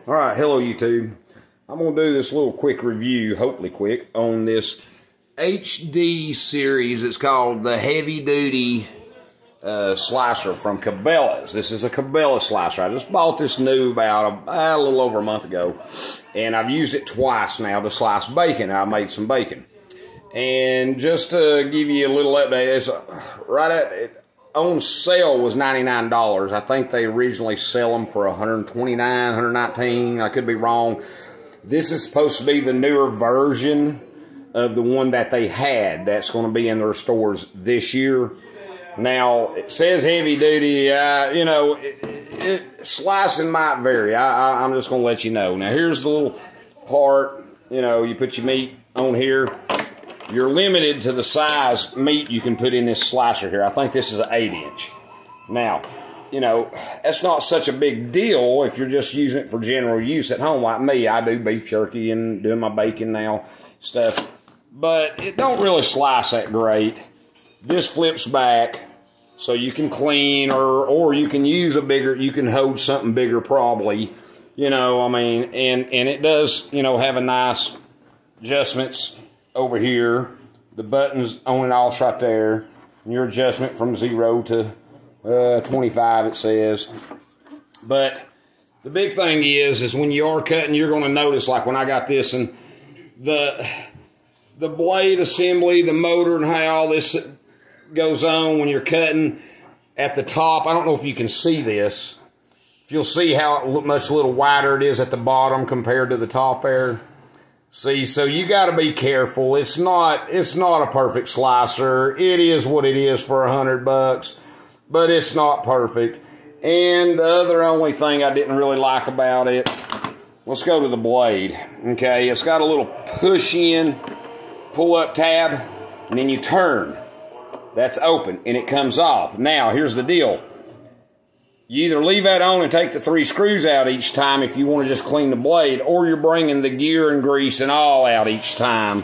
Alright, hello YouTube. I'm going to do this little quick review, hopefully quick, on this HD series. It's called the Heavy Duty Slicer from Cabela's. This is a Cabela slicer. I just bought this new about a little over a month ago, and I've used it twice now to slice bacon. I made some bacon. And just to give you a little update, it's right at it. On sale was $99. I think they originally sell them for $129, $119. I could be wrong. This is supposed to be the newer version of the one that they had that's going to be in their stores this year. Now, it says heavy duty. You know, slicing might vary. I'm just going to let you know. Now, here's the little part. You know, you put your meat on here. You're limited to the size meat you can put in this slicer here. I think this is an 8-inch. Now, you know, that's not such a big deal if you're just using it for general use at home like me. I do beef jerky and doing my bacon now, stuff. But it don't really slice that great. This flips back so you can clean or you can use a bigger, you can hold something bigger probably. You know, I mean, and it does, you know, have a nice adjustments over here, the buttons on and off right there, and your adjustment from 0 to 25 it says. But the big thing is when you are cutting, you're going to notice, like when I got this, and the blade assembly, the motor, and how all this goes on when you're cutting at the top. I don't know if you can see this. If you'll see how much a little wider it is at the bottom compared to the top there. See, so you got to be careful. It's not a perfect slicer. It is what it is for $100, but it's not perfect. And the other only thing I didn't really like about it, let's go to the blade. Okay, it's got a little push in, pull up tab, and then you turn. That's open, and it comes off. Now, here's the deal. You either leave that on and take the 3 screws out each time if you want to just clean the blade, or you're bringing the gear and grease and all out each time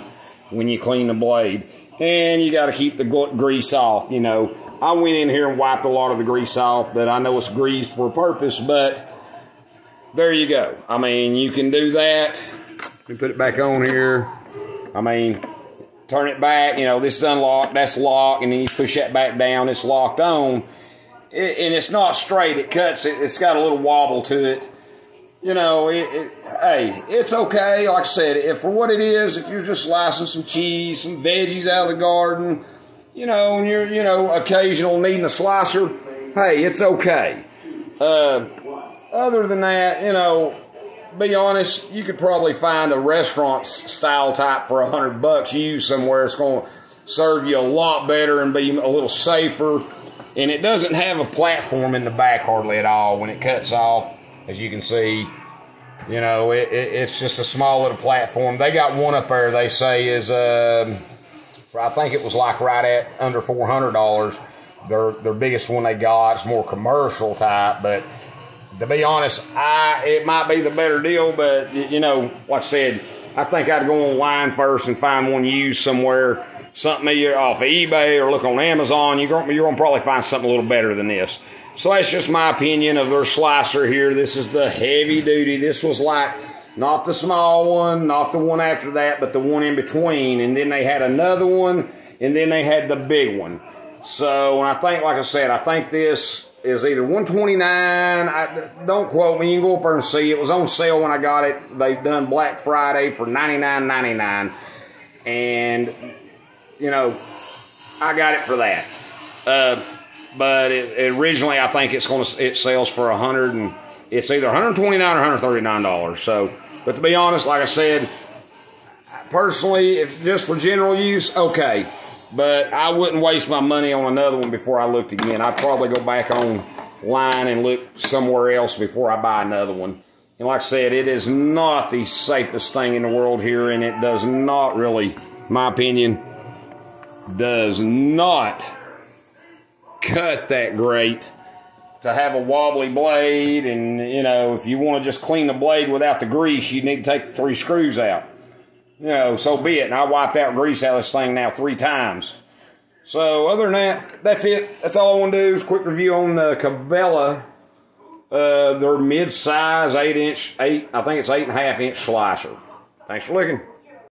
when you clean the blade. And you got to keep the grease off, you know. I went in here and wiped a lot of the grease off, but I know it's greased for a purpose, but there you go. I mean, you can do that. You put it back on here. I mean, turn it back, you know, this is unlocked, that's locked, and then you push that back down, it's locked on. And it's not straight, it cuts, it's got a little wobble to it. You know, hey, it's okay. Like I said, if for what it is, if you're just slicing some cheese, some veggies out of the garden, you know, and you're, you know, occasional needing a slicer, hey, it's okay. Other than that, you know, be honest, you could probably find a restaurant style type for $100 used somewhere. It's going to serve you a lot better and be a little safer. And it doesn't have a platform in the back hardly at all when it cuts off, as you can see. You know, it's just a small little platform. They got one up there they say is, I think it was like right at under $400. Their biggest one they got is more commercial type, but to be honest, it might be the better deal, but, you know, like I said, I think I'd go online first and find one used somewhere, something either off of eBay or look on Amazon. You're going to probably find something a little better than this. So that's just my opinion of their slicer here. This is the heavy duty. This was like not the small one, not the one after that, but the one in between. And then they had another one, and then they had the big one. So, and I think, like I said, I think this is either $129. Don't quote me. You can go up there and see. It was on sale when I got it. They've done Black Friday for $99.99. And, you know, I got it for that. But originally, I think it sells for $100, and it's either $129 or $139. So, but to be honest, like I said, personally, if just for general use, okay. But I wouldn't waste my money on another one before I looked again. I'd probably go back online and look somewhere else before I buy another one. And like I said, it is not the safest thing in the world here, and it does not really, in my opinion, does not cut that great to have a wobbly blade. And, you know, if you want to just clean the blade without the grease, you need to take the 3 screws out. You know, so be it. And I wiped out grease out of this thing now 3 times. So other than that, that's it. That's all I want to do is a quick review on the Cabela They're mid-size, I think it's 8.5 inch slicer. Thanks for looking.